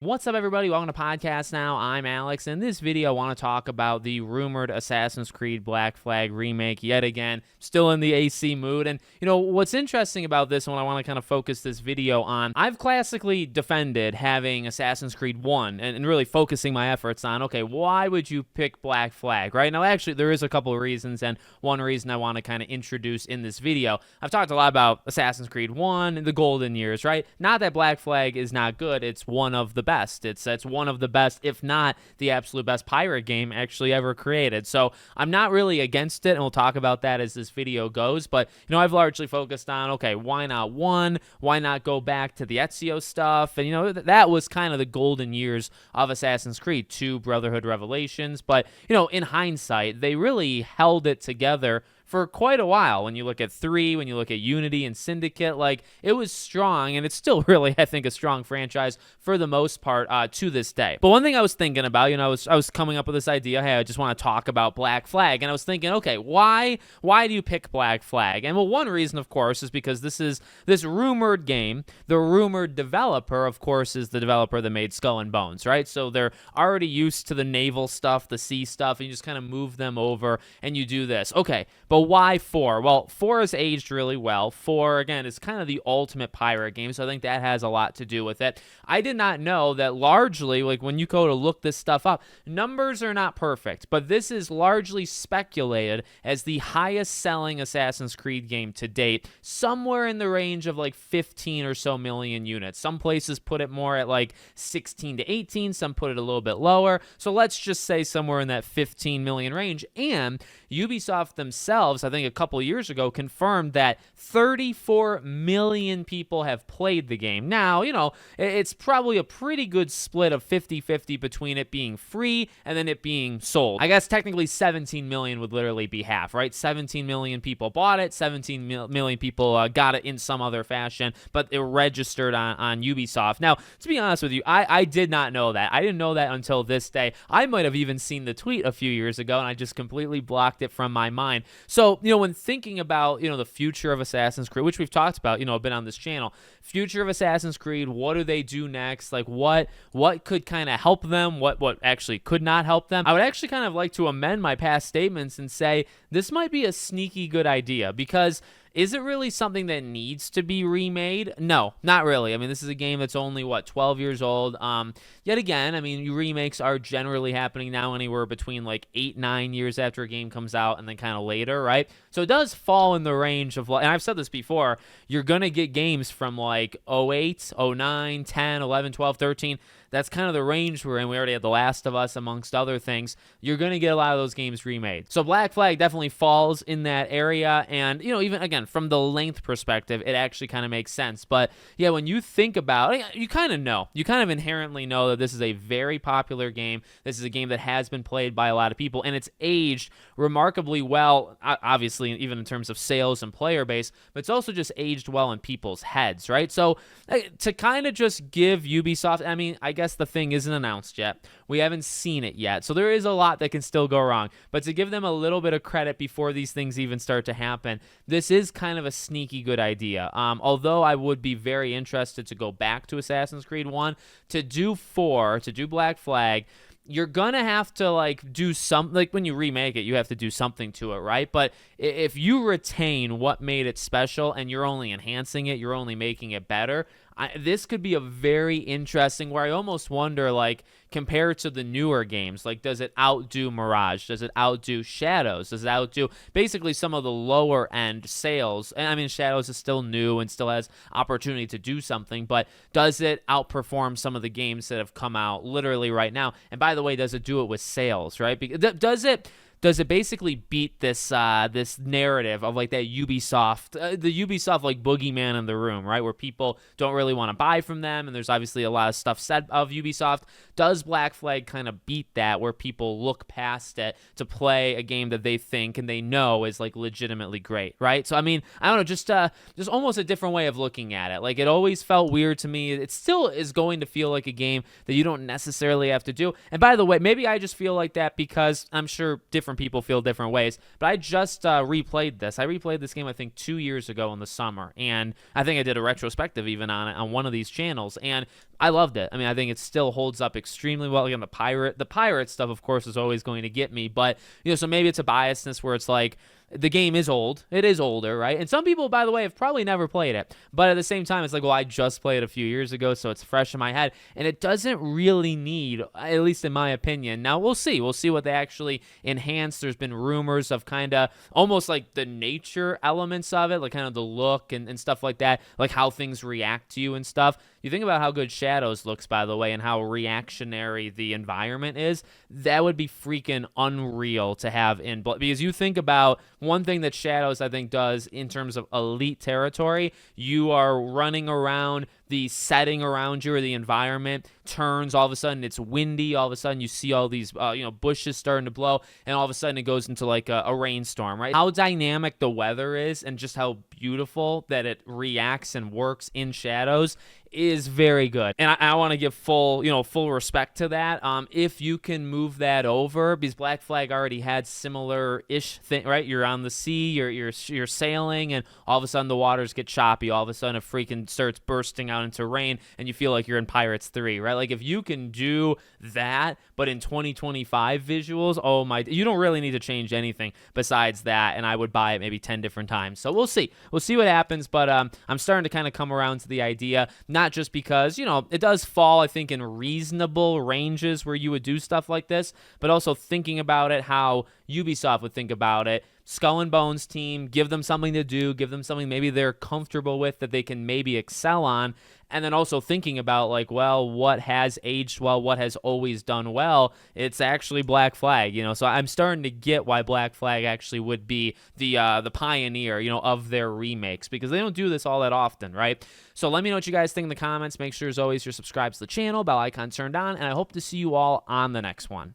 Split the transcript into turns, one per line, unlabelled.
What's up, everybody? Welcome to Podcast Now. I'm Alex. In this video, I want to talk about the rumored Assassin's Creed Black Flag remake yet again. Still in the AC mood. And, what's interesting about this, and what I want to kind of focus this video on, I've classically defended having Assassin's Creed 1 and really focusing my efforts on, okay, why would you pick Black Flag, right? Now, actually, there is a couple of reasons, and one reason I want to kind of introduce in this video. I've talked a lot about Assassin's Creed 1 and the golden years, right? Not that Black Flag is not good. It's one of the best. It's one of the best, if not the absolute best pirate game actually ever created. So I'm not really against it, and we'll talk about that as this video goes. But, I've largely focused on, okay, why not 1? Why not go back to the Ezio stuff? And, that was kind of the golden years of Assassin's Creed 2, Brotherhood Revelations. But, in hindsight, they really held it together for quite a while. When you look at 3, when you look at Unity and Syndicate, like, it was strong, and it's still really, I think, a strong franchise for the most part to this day. But one thing I was thinking about, I was coming up with this idea, hey, I just want to talk about Black Flag, and I was thinking, okay, why do you pick Black Flag? And well, one reason, of course, is because this is this rumored game. The rumored developer, of course, is the developer that made Skull and Bones, right? So they're already used to the naval stuff, the sea stuff, and you just kind of move them over, and you do this. Okay, but why 4? Well, 4 has aged really well. 4, again, is kind of the ultimate pirate game, so I think that has a lot to do with it. I did not know that largely, like, when you go to look this stuff up, numbers are not perfect, but this is largely speculated as the highest selling Assassin's Creed game to date, somewhere in the range of like 15 or so million units. Some places put it more at like 16 to 18, some put it a little bit lower, so let's just say somewhere in that 15 million range. And Ubisoft themselves, I think a couple years ago, confirmed that 34 million people have played the game. Now, it's probably a pretty good split of 50-50 between it being free and then it being sold. I guess technically 17 million would literally be half, right? 17 million people bought it, 17 million people got it in some other fashion, but it registered on Ubisoft. Now, to be honest with you, I did not know that. I didn't know that until this day. I might have even seen the tweet a few years ago, and I just completely blocked it from my mind. So, when thinking about, the future of Assassin's Creed, which we've talked about, a bit on this channel, future of Assassin's Creed, what do they do next? Like, what could kind of help them? What actually could not help them? I would actually kind of like to amend my past statements and say this might be a sneaky good idea, because is it really something that needs to be remade? No, not really. I mean, this is a game that's only, 12 years old. Yet again, I mean, remakes are generally happening now anywhere between like 8-9 years after a game comes out and then kind of later, right? So it does fall in the range of, and I've said this before, you're going to get games from like 08, 09, 10, 11, 12, 13. That's kind of the range we're in. We already had The Last of Us, amongst other things. You're going to get a lot of those games remade. So Black Flag definitely falls in that area. And, even, again, from the length perspective, it actually kind of makes sense. But, yeah, when you think about it, you kind of know. You kind of inherently know that this is a very popular game. This is a game that has been played by a lot of people. And it's aged remarkably well, obviously, even in terms of sales and player base. But it's also just aged well in people's heads, right? So to kind of just give Ubisoft, I mean, I guess the thing isn't announced yet. We haven't seen it yet. So there is a lot that can still go wrong. But to give them a little bit of credit before these things even start to happen, this is kind of a sneaky good idea. Although I would be very interested to go back to Assassin's Creed 1, to do 4, to do Black Flag, you're gonna have to like do something. Like when you remake it, you have to do something to it, right? But if you retain what made it special and you're only enhancing it, you're only making it better, this could be a very interesting, where I almost wonder, like, compared to the newer games, like, does it outdo Mirage? Does it outdo Shadows? Does it outdo basically some of the lower end sales? And I mean, Shadows is still new and still has opportunity to do something, but does it outperform some of the games that have come out literally right now? And by the way, does it do it with sales, right? Does it basically beat this this narrative of like that Ubisoft, the Ubisoft like boogeyman in the room, right? Where people don't really want to buy from them, and there's obviously a lot of stuff said of Ubisoft. Does Black Flag kind of beat that, where people look past it to play a game that they think and they know is like legitimately great, right? So I mean, I don't know, just almost a different way of looking at it. Like, it always felt weird to me. It still is going to feel like a game that you don't necessarily have to do. And by the way, maybe I just feel like that because I'm sure different people feel different ways, but I just replayed this. I replayed this game, I think, 2 years ago in the summer, and I think I did a retrospective even on it on one of these channels, and I loved it. I mean, I think it still holds up extremely well. Again, the pirate stuff, of course, is always going to get me. But, so maybe it's a biasness where it's like, the game is old. It is older, right? And some people, by the way, have probably never played it. But at the same time, it's like, well, I just played it a few years ago, so it's fresh in my head. And it doesn't really need, at least in my opinion. Now, we'll see. We'll see what they actually enhance. There's been rumors of kind of almost like the nature elements of it, like kind of the look and stuff like that, like how things react to you and stuff. You think about how good Shadows looks, by the way, and how reactionary the environment is. That would be freaking unreal to have in Blood. Because you think about one thing that Shadows, I think, does in terms of elite territory, you are running around, the setting around you or the environment turns, all of a sudden it's windy, all of a sudden you see all these bushes starting to blow, and all of a sudden it goes into like a rainstorm, right? How dynamic the weather is and just how beautiful that it reacts and works in Shadows is very good. And I want to give full respect to that. If you can move that over, because Black Flag already had similar-ish thing, right? You're on the sea, you're sailing, and all of a sudden the waters get choppy. All of a sudden it freaking starts bursting out into rain, and you feel like you're in Pirates 3, right? Like if you can do that, but in 2025 visuals, oh my, you don't really need to change anything besides that, and I would buy it maybe 10 different times. So we'll see. We'll see what happens, but I'm starting to kind of come around to the idea, not just because, it does fall, I think, in reasonable ranges where you would do stuff like this, but also thinking about it how Ubisoft would think about it. Skull and Bones team, give them something to do, give them something maybe they're comfortable with that they can maybe excel on, and then also thinking about like, well, what has aged well, what has always done well, it's actually Black Flag, so I'm starting to get why Black Flag actually would be the pioneer, of their remakes, because they don't do this all that often, right? So let me know what you guys think in the comments. Make sure, as always, you're subscribed to the channel, bell icon turned on, and I hope to see you all on the next one.